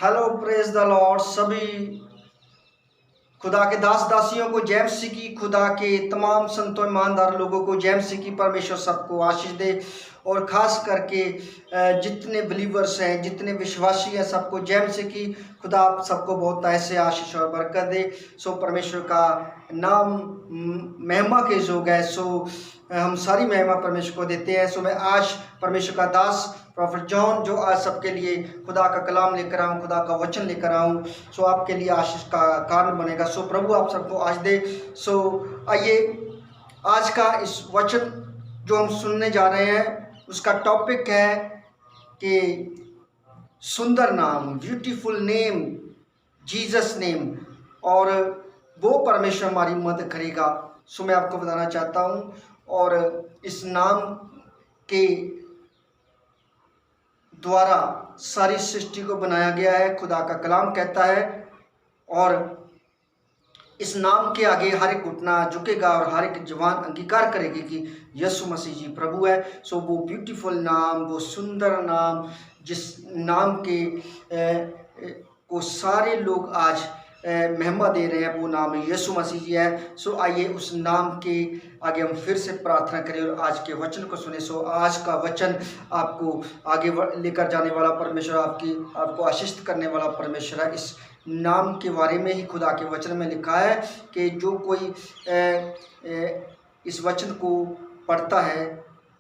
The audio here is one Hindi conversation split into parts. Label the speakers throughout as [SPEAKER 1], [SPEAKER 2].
[SPEAKER 1] Hello praise the Lord. सभी खुदा के दास दासियों को जय मसीह की, खुदा के तमाम संतों ईमानदार लोगों को जय मसीह की। परमेश्वर सबको आशीष दे और ख़ास करके जितने बिलीवर्स हैं, जितने विश्वासी हैं, सबको जय मसीह की। खुदा आप सबको बहुत ऐसे आशीष और बरकत दे। सो परमेश्वर का नाम महिमा के जोग है। सो हम सारी महिमा परमेश्वर को देते हैं। सो मैं आज परमेश्वर का दास प्रॉफेट जॉन जो आज सबके लिए खुदा का कलाम लेकर आऊँ, खुदा का वचन लेकर आऊँ, सो आपके लिए आशीष का कारण बनेगा। सो प्रभु आप सबको आज दे। सो आइए आज का इस वचन जो हम सुनने जा रहे हैं उसका टॉपिक है कि सुंदर नाम, ब्यूटीफुल नेम, जीसस नेम, और वो परमेश्वर हमारी मदद करेगा। सो मैं आपको बताना चाहता हूँ, और इस नाम के द्वारा सारी सृष्टि को बनाया गया है, खुदा का कलाम कहता है। और इस नाम के आगे हर एक घुटना झुकेगा और हर एक जवान अंगीकार करेगी कि यीशु मसीह जी प्रभु है। सो वो ब्यूटीफुल नाम, वो सुंदर नाम, जिस नाम के को सारे लोग आज महिमा दे रहे हैं, वो नाम यीशु मसीह जी है। सो आइए उस नाम के आगे हम फिर से प्रार्थना करें और आज के वचन को सुने। सो आज का वचन आपको आगे लेकर जाने वाला परमेश्वर, आपको आशीष करने वाला परमेश्वर है। इस नाम के बारे में ही खुदा के वचन में लिखा है कि जो कोई इस वचन को पढ़ता है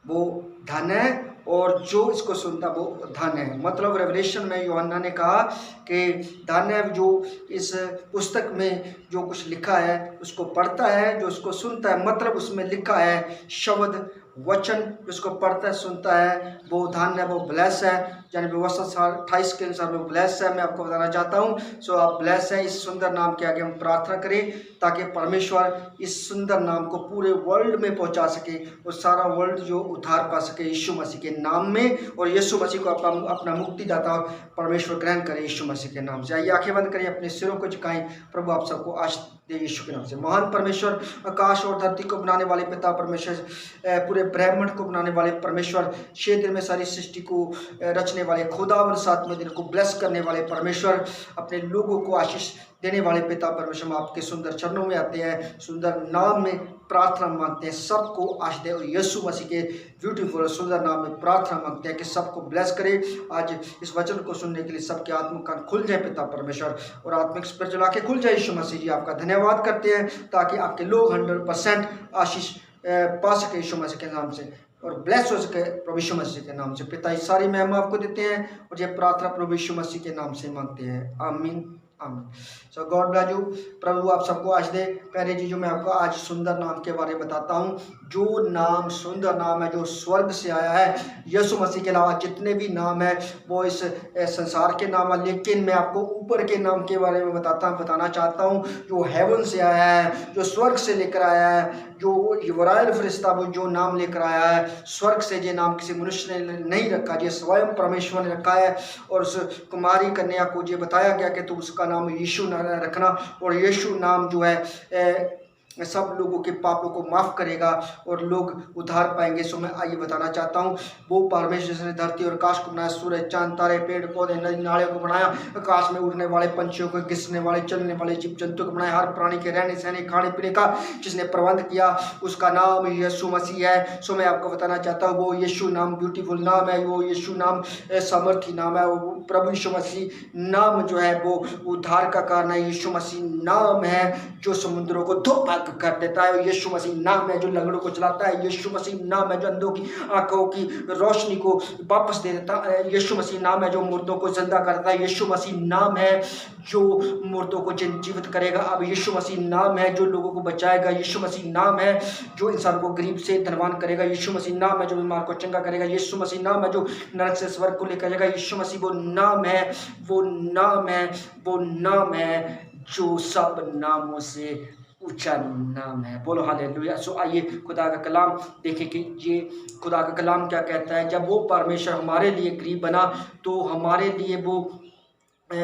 [SPEAKER 1] वो धन्य है, और जो इसको सुनता वो धन्य है। मतलब रेवलेशन में यूहन्ना ने कहा कि धन्य है जो इस पुस्तक में जो कुछ लिखा है उसको पढ़ता है, जो उसको सुनता है। मतलब उसमें लिखा है शब्द वचन, जिसको पढ़ता है सुनता है वो धन्य है, वो ब्लेस है। यानी व्यवस्था 28 के अनुसार वो ब्लेस है। मैं आपको बताना चाहता हूँ। सो आप ब्लेस है। इस सुंदर नाम के आगे हम प्रार्थना करें ताकि परमेश्वर इस सुंदर नाम को पूरे वर्ल्ड में पहुंचा सके और सारा वर्ल्ड जो उद्धार पा सके यीशु मसीह के नाम में, और यीशु मसीह को अपना मुक्तिदाता परमेश्वर ग्रहण करे यीशु मसीह के नाम से। आइए आंखें बंद करिए, अपने सिरों को झुकाएं। प्रभु आप सबको आशीष दे यीशु के नाम से। महान परमेश्वर, आकाश और धरती को बनाने वाले पिता परमेश्वर, पूरे ब्रह्मांड को बनाने वाले परमेश्वर, क्षेत्र में सारी सृष्टि को रचने वाले खुदावन, सातवें दिन को ब्लेस करने वाले परमेश्वर, अपने लोगों को आशीष देने वाले पिता परमेश्वर, हम आपके सुंदर चरणों में आते हैं, सुंदर नाम में प्रार्थना मांगते हैं सबको आशीष दे, और यीशु मसीह के ब्यूटीफुल सुंदर नाम में प्रार्थना मांगते हैं कि सबको ब्लेस करे। आज इस वचन को सुनने के लिए सबके आत्मिक कान खुल जाए पिता परमेश्वर, और आत्मिक स्पिरिचुअल आंखें खुल जाए यीशु मसीह जी। आपका धन्यवाद करते हैं ताकि आपके लोग 100% आशीष पा सके यीशु मसीह के नाम से, और ब्लेस हो सके प्रभु यीशु मसीह के नाम से। पिता इस सारी महिमा आपको देते हैं और ये प्रार्थना प्रभु यीशु मसीह के नाम से मांगते हैं, आमीन आमीन। सो गॉड ब्लेस यू। प्रभु आप सबको आज दे। प्यारे जी, जो मैं आपको आज सुंदर नाम के बारे में बताता हूँ, जो नाम सुंदर नाम है, जो स्वर्ग से आया है। यीशु मसीह के अलावा जितने भी नाम है वो इस संसार के नाम है, लेकिन मैं आपको ऊपर के नाम के बारे में बताना चाहता हूँ, जो हेवन से आया है, जो स्वर्ग से लेकर आया है, जो जिब्राइल फरिश्ता वो जो नाम लेकर आया है स्वर्ग से। ये नाम किसी मनुष्य ने नहीं रखा, ये स्वयं परमेश्वर ने रखा है। और उस कुमारी कन्या को ये बताया गया कि तुम उसका नाम यीशु रखना, और यीशु नाम जो है सब लोगों के पापों को माफ़ करेगा और लोग उद्धार पाएंगे। सो मैं आइए बताना चाहता हूँ, वो परमेश्वर ने धरती और आकाश को बनाया, सूरज चांद तारे पेड़ पौधे नदी नाले को बनाया, आकाश में उड़ने वाले पंछियों को, घिसने वाले चलने वाले जीव जंतु को बनाया, हर प्राणी के रहने सहने खाने पीने का जिसने प्रबंध किया उसका नाम यीशु मसीह है। सो मैं आपको बताना चाहता हूँ, वो यीशु नाम ब्यूटीफुल नाम है, वो यीशु नाम सामर्थी नाम है, वो प्रभु यीशु मसीह नाम जो है वो उद्धार का कारण है। यीशु मसीह नाम है जो समुद्रों को धो कर देता है। यीशु मसीह नाम है जो लंगड़ों को चलाता है। यीशु मसीह नाम है जो अंधों की आंखों की रोशनी को वापस दे देता है। यीशु मसीह नाम है जो मुर्दों को जिंदा करता है। यीशु मसीह नाम है जो मुर्दों को जीवित करेगा। अब यीशु मसीह नाम है जो लोगों को बचाएगा। यीशु मसीह नाम है जो इंसान को गरीब से धनवान करेगा। यीशु मसीह नाम है जो बीमार को चंगा करेगा। यीशु मसीह नाम है जो नरक से स्वर्ग को लेकर जाएगा। यीशु मसीह वो नाम है, वो नाम है, वो नाम है जो सब नामों से ऊंचा नाम है। बोलो हालेलुया। सो आइए खुदा का कलाम देखें कि ये खुदा का कलाम क्या कहता है। जब वो परमेश्वर हमारे लिए गरीब बना तो हमारे लिए वो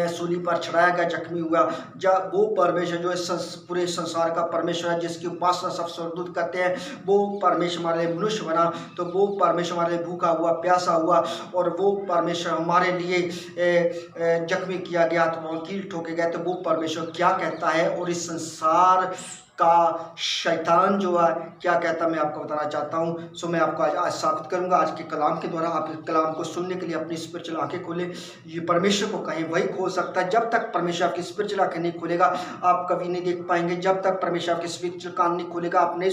[SPEAKER 1] सूली पर चढ़ाया गया, जख्मी हुआ। जब वो परमेश्वर जो इस पूरे संसार का परमेश्वर है, जिसकी उपासना सब स्वर्गदूत करते हैं, वो परमेश्वर हमारे लिए मनुष्य बना। तो वो परमेश्वर हमारे लिए भूखा हुआ, प्यासा हुआ, और वो परमेश्वर हमारे लिए जख्मी किया गया, तो कील ठोके गए। तो वो परमेश्वर क्या कहता है, और इस संसार का शैतान जो है क्या कहता है, मैं आपको बताना चाहता हूँ। सो मैं आपको आज साबित करूँगा आज के कलाम के द्वारा। आप इस कलाम को सुनने के लिए अपनी स्पिरिचुअल आंखें खोलें। ये परमेश्वर को कहें, वही खोल सकता है। जब तक परमेश्वर आपकी स्पिरिचुअल आंखें नहीं खोलेगा, आप कभी नहीं देख पाएंगे। जब तक परमेश्वर आपकी स्पिरिचुअल कान नहीं खोलेगा, आप नहीं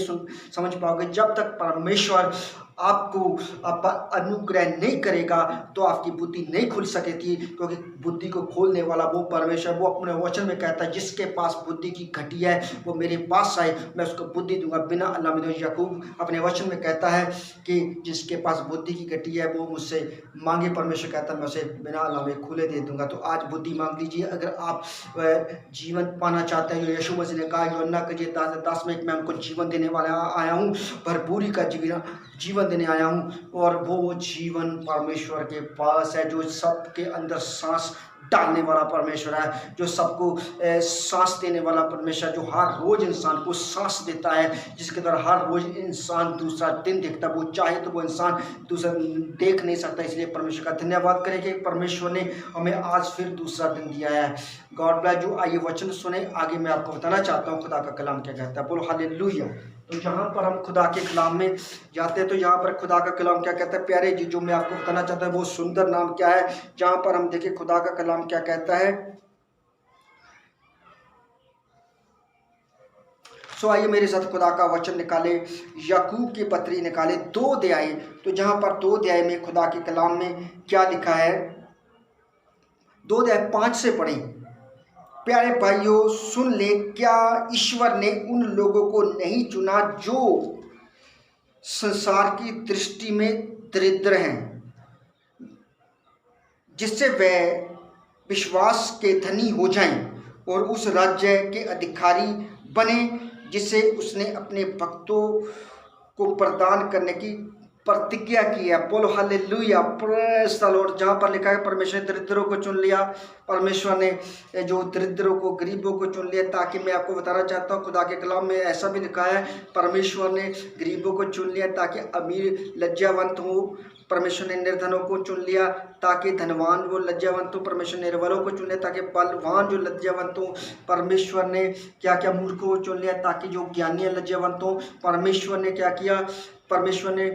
[SPEAKER 1] समझ पाओगे। जब तक परमेश्वर आपको अनुग्रह नहीं करेगा, तो आपकी बुद्धि नहीं खुल सकेगी, क्योंकि बुद्धि को खोलने वाला वो परमेश्वर, वो अपने वचन में कहता है, जिसके पास बुद्धि की घटी है वो मेरे पास आए, मैं उसको बुद्धि दूंगा बिना अल्लाह। याकूब अपने वचन में कहता है कि जिसके पास बुद्धि की घटी है वो मुझसे मांगे, परमेश्वर कहता है मैं उसे बिना अल्लाह में खुले दे दूंगा। तो आज बुद्धि मांग लीजिए। अगर आप जीवन पाना चाहते हैं, जो यीशु मसीह ने कहा, यूहन्ना के 10 में मैं उनको जीवन देने वाला आया हूँ, भरपूरी का जीवन देने आया हूँ, और वो जीवन परमेश्वर के पास है, जो सबके अंदर सांस डालने वाला परमेश्वर है, जो सबको सांस देने वाला परमेश्वर, जो हर रोज इंसान को सांस देता है, जिसके द्वारा हर रोज इंसान दूसरा दिन देखता है। वो चाहे तो वो इंसान दूसरा देख नहीं सकता। इसलिए परमेश्वर का धन्यवाद करें कि परमेश्वर ने हमें आज फिर दूसरा दिन दिया है। God bless you. आइए वचन सुने। आगे मैं आपको बताना चाहता हूँ खुदा का कलाम क्या कहता है। बोलो हालेलुया। तो जहाँ पर हम खुदा के कलाम में जाते हैं, तो यहाँ पर खुदा का कलाम क्या कहता है। प्यारे जी, जो मैं आपको बताना चाहता हूँ वो सुंदर नाम क्या है, जहाँ पर हम देखें खुदा का कलाम क्या कहता है। सो आइए मेरे साथ खुदा का वचन निकाले, याकूब की पत्री निकाले 2 अध्याय। तो जहाँ पर 2 अध्याय में खुदा के कलाम में क्या लिखा है, 2 अध्याय 5 से पढ़ें। प्यारे भाइयों सुन ले, क्या ईश्वर ने उन लोगों को नहीं चुना जो संसार की दृष्टि में दरिद्र हैं, जिससे वे विश्वास के धनी हो जाएं और उस राज्य के अधिकारी बने जिसे उसने अपने भक्तों को प्रदान करने की प्रतिज्ञा की है। बोलो हालेलुया, प्रेज़ द लॉर्ड। जहाँ पर लिखा है परमेश्वर ने दरिद्रों को चुन लिया, परमेश्वर ने जो दरिद्रों को, गरीबों को चुन लिया। ताकि मैं आपको बताना चाहता हूँ खुदा के कलाम में ऐसा भी लिखा है, परमेश्वर ने गरीबों को चुन लिया ताकि अमीर लज्जावंत हो। परमेश्वर ने निर्धनों को चुन लिया ताकि धनवान वो लज्जावंत हो। परमेश्वर ने निर्बलों को चुन लिया ताकि बलवान जो लज्जावंत हो। परमेश्वर ने क्या क्या मूर्खों को चुन लिया ताकि जो ज्ञानी लज्जावंत हो। परमेश्वर ने क्या किया, परमेश्वर ने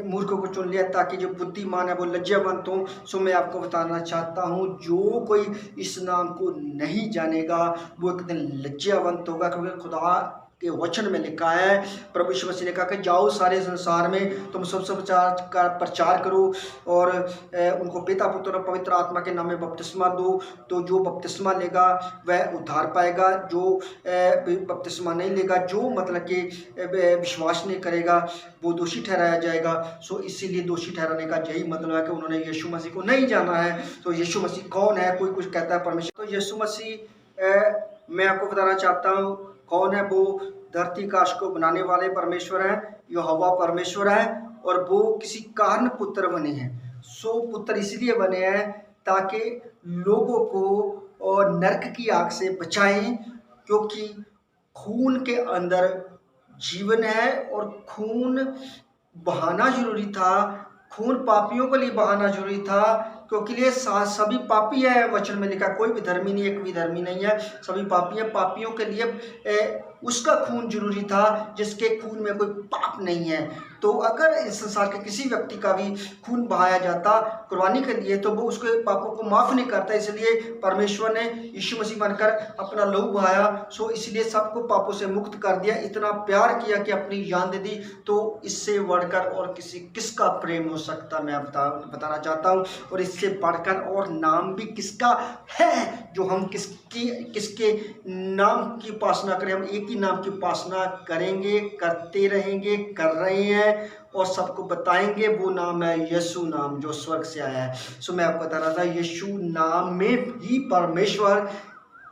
[SPEAKER 1] मूर्खों को चुन लिया ताकि जो बुद्धिमान है वो लज्जावंत हो। सो मैं आपको बताना चाहता हूँ, जो कोई इस नाम को नहीं जानेगा वो एक दिन लज्जावंत होगा, क्योंकि खुदा के वचन में लिखा है, प्रभु यीशु मसीह ने कहा कि जाओ सारे संसार में तुम सब प्रचार करो और उनको पिता पुत्र और पवित्र आत्मा के नाम में बपतिस्मा दो। तो जो बपतिस्मा लेगा वह उद्धार पाएगा, जो बपतिस्मा नहीं लेगा, जो मतलब कि विश्वास नहीं करेगा, वो दोषी ठहराया जाएगा। सो इसीलिए दोषी ठहराने का यही मतलब है कि उन्होंने यीशु मसीह को नहीं जाना है। तो यीशु मसीह कौन है, कोई कुछ कहता है परमेश्वर। तो यीशु मसीह मैं आपको बताना चाहता हूँ कौन है। वो धरती काश को बनाने वाले परमेश्वर हैं, यहोवा परमेश्वर है, और वो किसी कारण पुत्र बने हैं। सो पुत्र इसलिए बने हैं ताकि लोगों को और नरक की आग से बचाएं, क्योंकि खून के अंदर जीवन है और खून बहाना जरूरी था। खून पापियों के लिए बहाना जरूरी था, क्योंकि लिए सभी पापी है। वचन में लिखा कोई भी धर्मी नहीं, एक भी धर्मी नहीं है, सभी पापी है। पापियों के लिए उसका खून जरूरी था जिसके खून में कोई पाप नहीं है। तो अगर इस संसार के किसी व्यक्ति का भी खून बहाया जाता कुर्बानी के लिए, तो वो उसके पापों को माफ़ नहीं करता। इसलिए परमेश्वर ने यीशु मसीह बनकर अपना लहू बहाया। सो इसलिए सबको पापों से मुक्त कर दिया, इतना प्यार किया कि अपनी जान दे दी। तो इससे बढ़कर और किसका प्रेम हो सकता, मैं बताना चाहता हूँ। और इससे बढ़कर और नाम भी किसका है, जो हम किसके नाम की उपासना करें। हम एक ही नाम की उपासना करेंगे, करते रहेंगे, कर रहे हैं और सबको बताएंगे। वो नाम है यीशु नाम, जो स्वर्ग से आया है। सो मैं आपको बता रहा था, यीशु नाम में भी परमेश्वर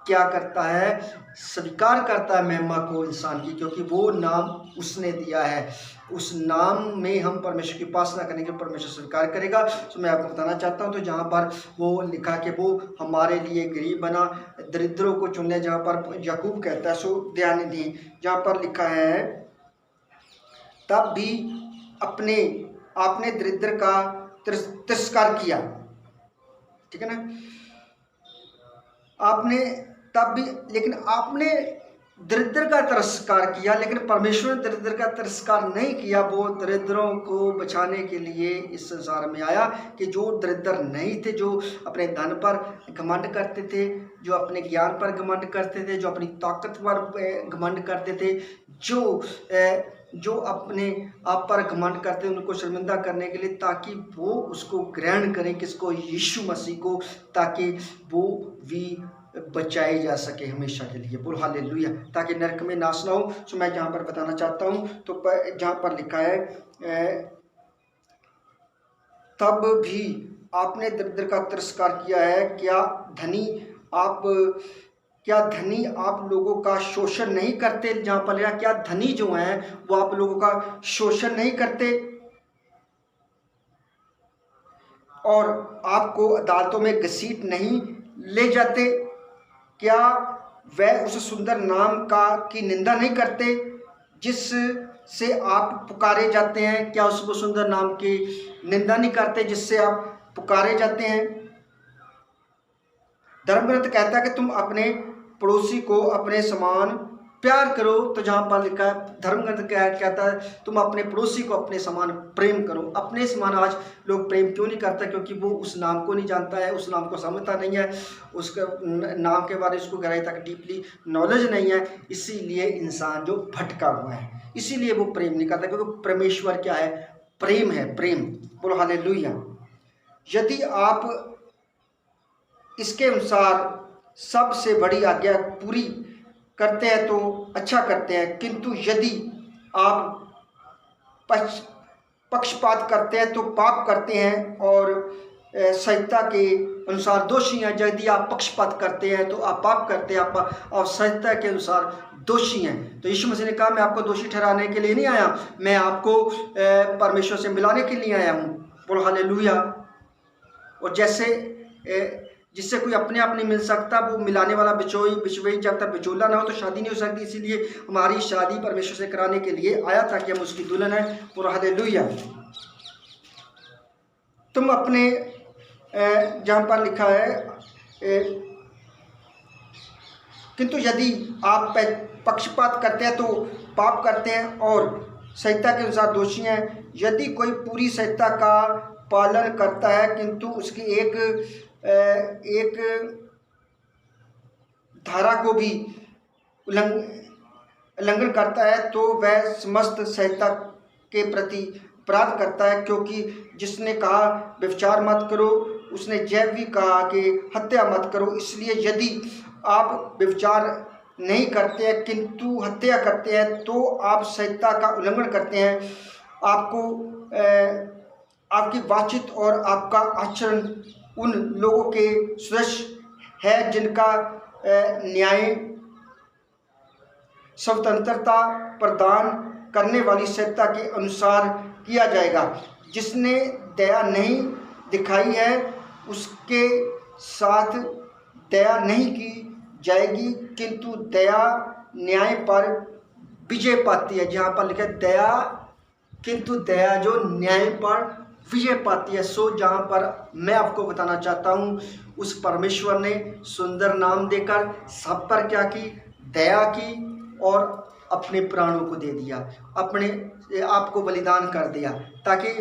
[SPEAKER 1] क्या करता है, स्वीकार करता है महिमा को इंसान की, क्योंकि वो नाम उसने दिया है। उस नाम में हम परमेश्वर की उपासना करेंगे, परमेश्वर स्वीकार करेगा। तो मैं आपको बताना चाहता हूँ, तो जहाँ पर वो लिखा कि वो हमारे लिए गरीब बना, दरिद्रों को चुनने, जहाँ पर याकूब कहता है सो ध्यान दें, जहाँ पर लिखा है तब भी आपने दरिद्र का तिरस्कार किया, ठीक है ना। आपने तब भी, लेकिन आपने दरिद्र का तिरस्कार किया, लेकिन परमेश्वर ने दरिद्र का तिरस्कार नहीं किया। वो दरिद्रों को बचाने के लिए इस संसार में आया, कि जो दरिद्र नहीं थे, जो अपने धन पर घमंड करते थे, जो अपने ज्ञान पर घमंड करते थे, जो अपनी ताकत पर घमंड करते थे, जो अपने आप पर घमंड करते हैं, उनको शर्मिंदा करने के लिए, ताकि वो उसको ग्रहण करें, किसको, यीशु मसीह को, ताकि वो भी बचाए जा सके हमेशा के लिए। बोल हालेलुया, ताकि नरक में नाश ना हो। तो मैं जहाँ पर बताना चाहता हूँ, तो जहाँ पर लिखा है तब भी आपने दरिद्र का तिरस्कार किया है, क्या धनी आप लोगों का शोषण नहीं करते। जहाँ पर लिखा, क्या धनी जो हैं वो आप लोगों का शोषण नहीं करते और आपको अदालतों में घसीट नहीं ले जाते। क्या वह उस सुंदर नाम की निंदा नहीं करते जिससे आप पुकारे जाते हैं। क्या उस सुंदर नाम की निंदा नहीं करते जिससे आप पुकारे जाते हैं। धर्मग्रंथ कहता है कि तुम अपने पड़ोसी को अपने समान प्यार करो। तो जहाँ पर लिखा है, धर्मग्रंथ कहता है तुम अपने पड़ोसी को अपने समान प्रेम करो। अपने समान आज लोग प्रेम क्यों नहीं करते, क्योंकि वो उस नाम को नहीं जानता है, उस नाम को समझता नहीं है, उसके नाम के बारे में उसको गहराई तक डीपली नॉलेज नहीं है। इसीलिए इंसान जो भटका हुआ है, इसीलिए वो प्रेम नहीं करता, क्योंकि परमेश्वर क्या है, प्रेम है, प्रेम। बोलो हालेलुया। यदि आप इसके अनुसार सबसे बड़ी आज्ञा पूरी करते हैं तो अच्छा करते हैं, किंतु यदि आप पक्षपात करते हैं तो पाप करते हैं और संहिता के अनुसार दोषी हैं। यदि आप पक्षपात करते हैं तो आप पाप करते हैं, आप संहिता के अनुसार दोषी हैं। तो यीशु मसीह ने कहा, मैं आपको दोषी ठहराने के लिए नहीं आया, मैं आपको परमेश्वर से मिलाने के लिए आया हूँ। बोलो हालेलुया। और जैसे जिससे कोई अपने आप नहीं मिल सकता, वो मिलाने वाला बिचोई जब तक बिचौला ना हो तो शादी नहीं हो सकती। इसीलिए हमारी शादी परमेश्वर से कराने के लिए आया, ताकि हम उसकी दुल्हन है। पूरा हालेलुया। तुम अपने जहाँ पर लिखा है किंतु यदि आप पक्षपात करते हैं तो पाप करते हैं और संहिता के अनुसार दोषी हैं। यदि कोई पूरी संहिता का पालन करता है किंतु उसकी एक धारा को भी उल्लंघन करता है तो वह समस्त संहिता के प्रति अपराध करता है। क्योंकि जिसने कहा व्यभिचार मत करो, उसने यह भी कहा कि हत्या मत करो। इसलिए यदि आप व्यभिचार नहीं करते हैं किंतु हत्या करते हैं तो आप संहिता का उल्लंघन करते हैं। आपकी बातचीत और आपका आचरण उन लोगों के सदृश है जिनका न्याय स्वतंत्रता प्रदान करने वाली संहिता के अनुसार किया जाएगा। जिसने दया नहीं दिखाई है उसके साथ दया नहीं की जाएगी, किंतु दया न्याय पर विजय पाती है। जहाँ पर लिखा है दया, किंतु दया जो न्याय पर विजय पाती है। सो जहाँ पर मैं आपको बताना चाहता हूँ, उस परमेश्वर ने सुंदर नाम देकर सब पर क्या की, दया की और अपने प्राणों को दे दिया, अपने आप को बलिदान कर दिया, ताकि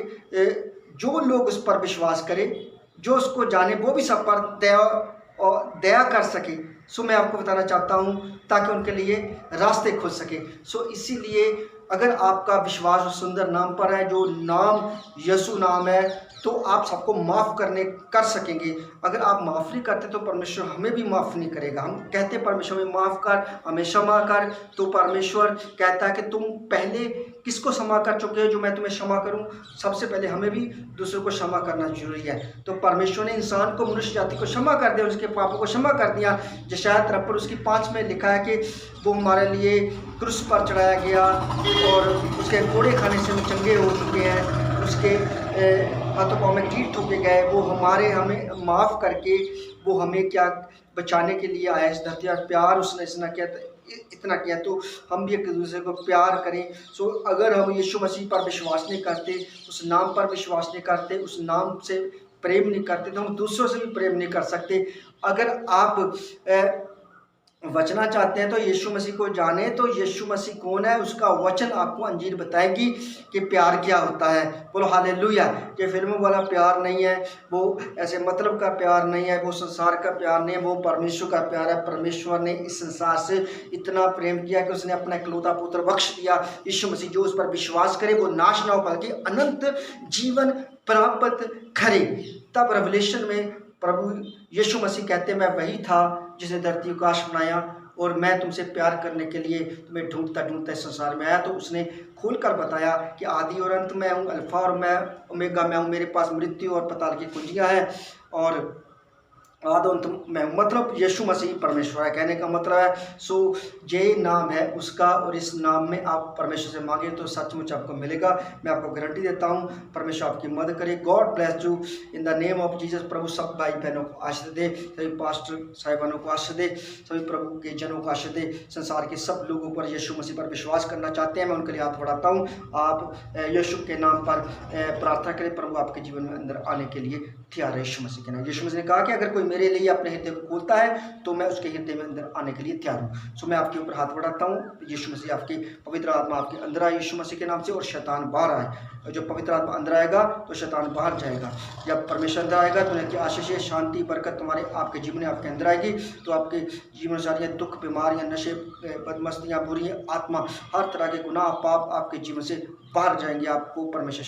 [SPEAKER 1] जो लोग उस पर विश्वास करें, जो उसको जाने, वो भी सब पर दया कर सके। सो मैं आपको बताना चाहता हूँ ताकि उनके लिए रास्ते खुल सके। सो इसीलिए अगर आपका विश्वास उस सुंदर नाम पर है, जो नाम यीशु नाम है, तो आप सबको माफ़ कर सकेंगे। अगर आप माफ़ नहीं करते तो परमेश्वर हमें भी माफ़ नहीं करेगा। हम कहते परमेश्वर हमें माफ़ कर, हमें क्षमा कर, तो परमेश्वर कहता है कि तुम पहले किसको क्षमा कर चुके हो जो मैं तुम्हें क्षमा करूं? सबसे पहले हमें भी दूसरों को क्षमा करना जरूरी है। तो परमेश्वर ने इंसान को, मनुष्य जाति को क्षमा कर दिया, उसके पापों को क्षमा कर दिया। जशाया 53:5 में लिखा है कि वो हमारे लिए क्रूस पर चढ़ाया गया और उसके कोड़े खाने से हम चंगे हो चुके हैं, उसके हाथों पाँव में कीट ठोके गए, वो हमें माफ़ करके वो हमें क्या बचाने के लिए आया इस धरती पर। प्यार उसने इतना किया, तो हम भी एक दूसरे को प्यार करें। सो अगर हम यीशु मसीह पर विश्वास नहीं करते, उस नाम पर विश्वास नहीं करते, उस नाम से प्रेम नहीं करते, तो हम दूसरों से भी प्रेम नहीं कर सकते। अगर आप बचना चाहते हैं तो यीशु मसीह को जाने, तो यीशु मसीह कौन है उसका वचन आपको अंजीर बताएगी कि प्यार क्या होता है। बोलो हालेलुया। ये फिल्मों वाला प्यार नहीं है, वो ऐसे मतलब का प्यार नहीं है, वो संसार का प्यार नहीं है, वो परमेश्वर का प्यार है। परमेश्वर ने इस संसार से इतना प्रेम किया कि उसने अपना इकलौता पुत्र बख्श दिया यीशु मसीह, जो उस पर विश्वास करे वो नाश ना हो बल्कि अनंत जीवन प्राप्त करे। तब रेवलेशन में प्रभु यीशु मसीह कहते हैं, मैं वही था जिसने धरती को आकाश बनाया और मैं तुमसे प्यार करने के लिए तुम्हें ढूंढता ढूंढता इस संसार में आया। तो उसने खोलकर बताया कि आदि और अंत मैं हूँ, अल्फा और मैं ओमेगा मैं हूँ, मेरे पास मृत्यु और पताल की कुंजियाँ हैं और आदि अंत मैं हूँ। मतलब यीशु मसीह परमेश्वर है, कहने का मतलब है। सो ये नाम है उसका, और इस नाम में आप परमेश्वर से मांगे तो सचमुच आपको मिलेगा। मैं आपको गारंटी देता हूँ, परमेश्वर आपकी मदद करे। God bless you in the name of Jesus. प्रभु सब भाई बहनों को आशीष दे, सभी पास्टर साहिबानों को आशीष दे, सभी प्रभु के जनों को आशीष दे। संसार के सब लोगों पर यीशु मसीह पर विश्वास करना चाहते हैं, मैं उनके लिए हाथ बढ़ाता हूँ। आप यीशु के नाम पर प्रार्थना करें, प्रभु आपके जीवन में अंदर आने के लिए तैयार है यीशु मसीह के नाम। यीशु मसीह ने कहा कि अगर कोई मेरे लिए अपने हृदय को खोलता है तो मैं उसके हृदय में अंदर आने के लिए तैयार हूँ। सो मैं आपके ऊपर हाथ बढ़ाता हूँ, यीशु मसीह आपकी पवित्र आत्मा आपके अंदर आए यीशु मसीह के नाम से, और शैतान बाहर आए। जो पवित्र आत्मा अंदर आएगा तो शैतान बाहर जाएगा। जब परमेश्वर अंदर आएगा तो उनकी आशीष, शांति, बरकत तुम्हारे आपके जीवन में आपके अंदर आएगी। तो आपके जीवन सारी दुख, बीमारियां, नशे, बदमस्तियाँ, बुरी आत्मा, हर तरह के गुनाह, पाप आपके जीवन से बाहर जाएंगे। आपको परमेश्वर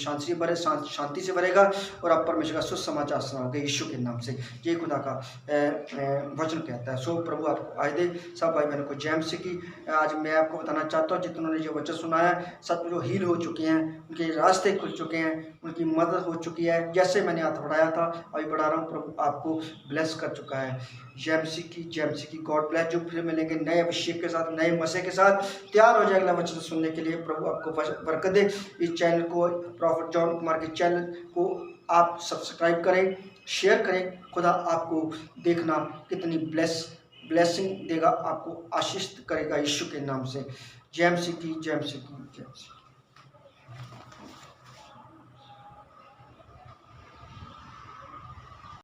[SPEAKER 1] शांति से भरेगा और आप परमेश्वर का सुसमाचार सुनाओगे यीशु के नाम से। ये खुदा का वचन कहता है। सो प्रभु आपको आज दे। सब भाई बहनों को जय मसीह की। आज मैं आपको बताना चाहता हूँ, जितनों ने जो वचन सुना है, सब जो हील हो चुके हैं, उनके रास्ते खुल चुके हैं, उनकी मदद हो चुकी है। जैसे मैंने हाथ बढ़ाया था अभी बढ़ा रहा हूँ, प्रभु आपको ब्लेस कर चुका है। जय मसीह की, जय मसीह की। God bless. जो फिर मिलेंगे नए अभिषेक के साथ, नए मसीह के साथ, तैयार हो जाए अगला वचन सुनने के लिए। प्रभु आपको बरकत दे। इस चैनल को, प्रॉफेट जॉन कुमार के चैनल को आप सब्सक्राइब करें, शेयर करें। खुदा आपको देखना कितनी ब्लेसिंग देगा, आपको आशीष करेगा यीशु के नाम से। जय मसीह की, जय मसीह की, जय मसीह।